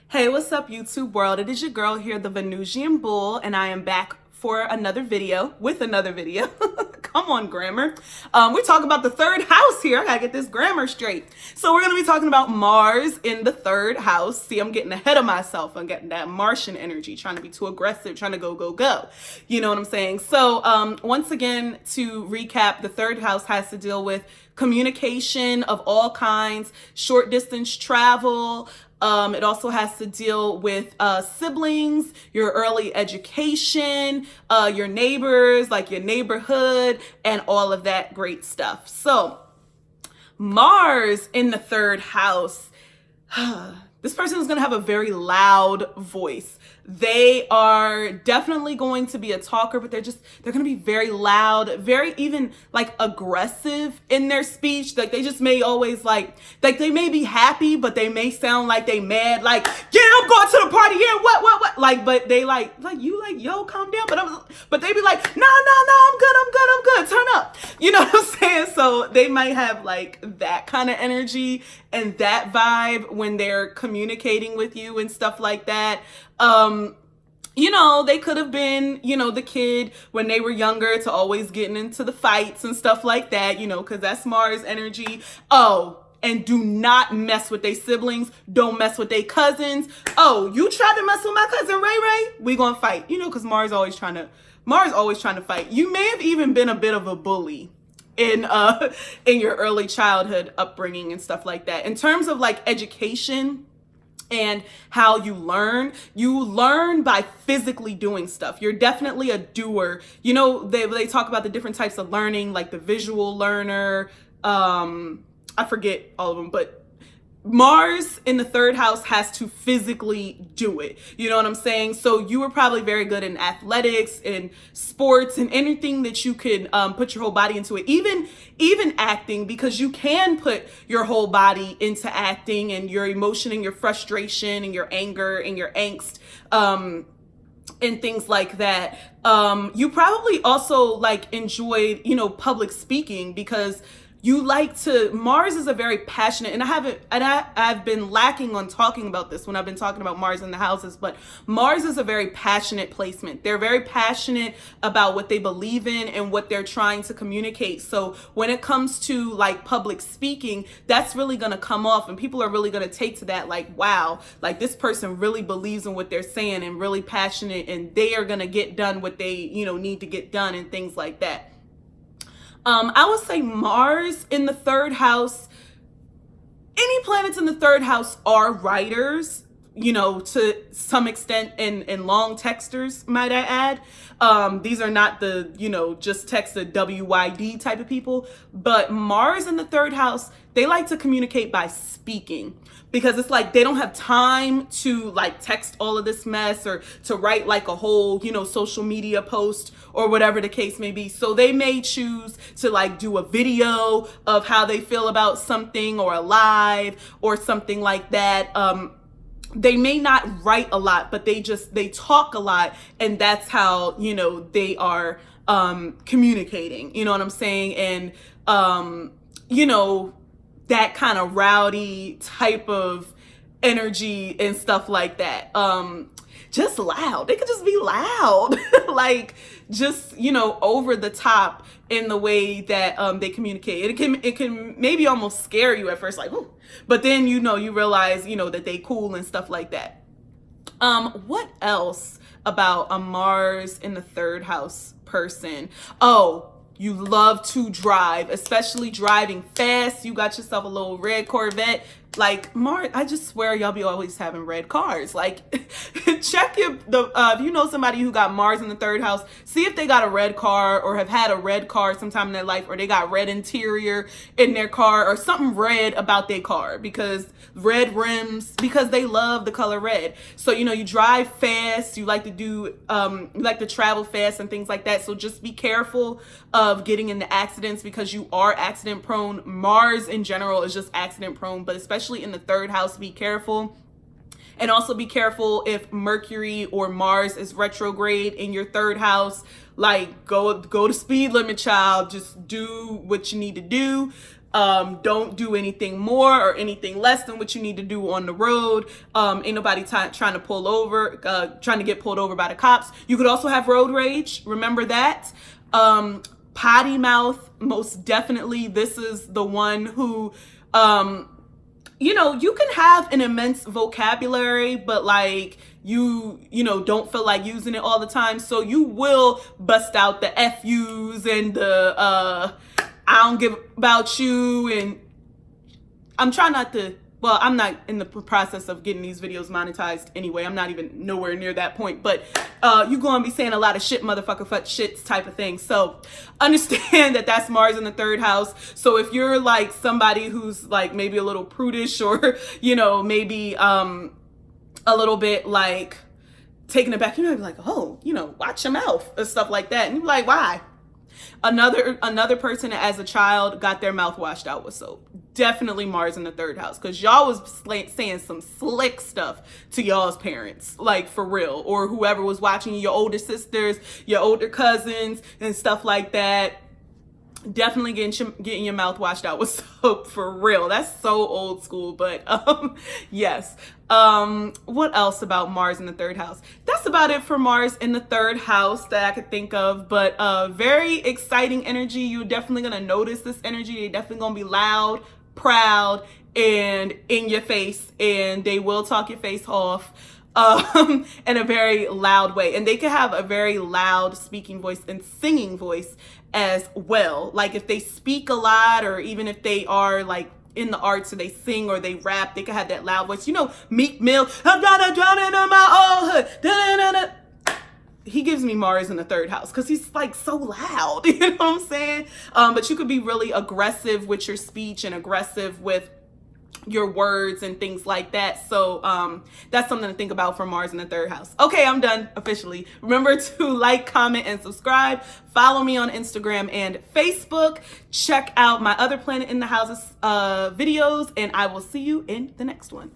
Hey, what's up, YouTube world? It is your girl here, the Venusian Bull, and I am back for another video with another video. Come on, grammar. We're talking about the third house here. I gotta get this grammar straight. So we're gonna be talking about Mars in the third house. See, I'm getting ahead of myself. I'm getting that Martian energy, trying to be too aggressive, trying to go. You know what I'm saying? So once again, to recap, the third house has to deal with communication of all kinds, short distance travel. It also has to deal with siblings, your early education, your neighbors, like your neighborhood, and all of that great stuff. So Mars in the third house, this person is going to have a very loud voice. They are definitely going to be a talker, but they're going to be very loud, very even like aggressive in their speech. Like they just may always like they may be happy, but they may sound like they mad. Like, yeah, I'm going to the party. Yeah, what? Like, but they like you like, yo, calm down. But they be like, no, I'm good. Turn up. You know what I'm saying? So they might have like that kind of energy and that vibe when they're communicating with you and stuff like that. You know, they could have been, the kid when they were younger to always getting into the fights and stuff like that, because that's Mars energy. Oh, and do not mess with their siblings. Don't mess with their cousins. Oh, you tried to mess with my cousin Ray Ray? We gonna fight, because Mars always trying to fight. You may have even been a bit of a bully in your early childhood upbringing and stuff like that. In terms of like education and how you learn by physically doing stuff. You're definitely a doer. They talk about the different types of learning, like the visual learner. I forget all of them, but Mars in the third house has to physically do it. You know what I'm saying? So you were probably very good in athletics and sports and anything that you could put your whole body into it. Even acting, because you can put your whole body into acting and your emotion and your frustration and your anger and your angst. And things like that. You probably also like enjoyed, public speaking because Mars is a very passionate, and I've been lacking on talking about this when I've been talking about Mars in the houses, but Mars is a very passionate placement. They're very passionate about what they believe in and what they're trying to communicate. So when it comes to like public speaking, that's really going to come off and people are really going to take to that like, wow, like this person really believes in what they're saying and really passionate, and they are going to get done what they, need to get done and things like that. I would say Mars in the third house, any planets in the third house are writers, to some extent, and long texters, might I add. These are not the, just text the WYD type of people, but Mars in the third house, they like to communicate by speaking. Because it's like they don't have time to like text all of this mess or to write like a whole, social media post or whatever the case may be. So they may choose to like do a video of how they feel about something or a live or something like that. They may not write a lot, but they talk a lot. And that's how, they are communicating. You know what I'm saying? And, that kind of rowdy type of energy and stuff like that. Just loud. They could just be loud, like just, over the top in the way that they communicate. It can maybe almost scare you at first, like, ooh. But then, you realize, that they cool and stuff like that. What else about a Mars in the third house person? Oh, you love to drive, especially driving fast. You got yourself a little red Corvette. Like Mars, I just swear y'all be always having red cars. Like check if you know somebody who got Mars in the third house, see if they got a red car or have had a red car sometime in their life, or they got red interior in their car or something red about their car, because red rims, because they love the color red. So, you drive fast, you like to travel fast and things like that. So just be careful of getting into accidents because you are accident prone. Mars in general is just accident prone, but especially in the third house, be careful. And also be careful if Mercury or Mars is retrograde in your third house. Like go to speed limit, child. Just do what you need to do. Don't do anything more or anything less than what you need to do on the road. Ain't nobody trying to pull over, trying to get pulled over by the cops. You could also have road rage. Remember that. Potty mouth, most definitely. This is the one who, you know, you can have an immense vocabulary, but like you know, don't feel like using it all the time. So you will bust out the FUs and the, I don't give about you. And I'm trying not to, well, I'm not in the process of getting these videos monetized anyway. I'm not even nowhere near that point, but you're going to be saying a lot of shit, motherfucker, fuck shits type of thing. So understand that that's Mars in the third house. So if you're like somebody who's like maybe a little prudish or, you know, maybe a little bit like taken aback, you know, like, oh, you know, watch your mouth and stuff like that. And you're like, why? Another person that as a child got their mouth washed out with soap. Definitely Mars in the third house, because y'all was saying some slick stuff to y'all's parents, like for real, or whoever was watching you, your older sisters, your older cousins and stuff like that. Definitely getting your mouth washed out with soap, for real. That's so old school, but yes. What else about Mars in the third house? That's about it for Mars in the third house that I could think of, but very exciting energy. You're definitely gonna notice this energy. They're definitely gonna be loud, proud, and in your face, and they will talk your face off in a very loud way. And they can have a very loud speaking voice and singing voice as well. Like if they speak a lot, or even if they are like in the arts, or they sing or they rap, they can have that loud voice. You know, Meek Mill, I'm trying to drown it in my old hood. Da-da-da-da. He gives me Mars in the third house because he's like so loud. You know what I'm saying? But you could be really aggressive with your speech and aggressive with your words and things like that. So that's something to think about for Mars in the third house. Okay, I'm done officially. Remember to like, comment, and subscribe. Follow me on Instagram and Facebook. Check out my other Planet in the Houses videos, and I will see you in the next one.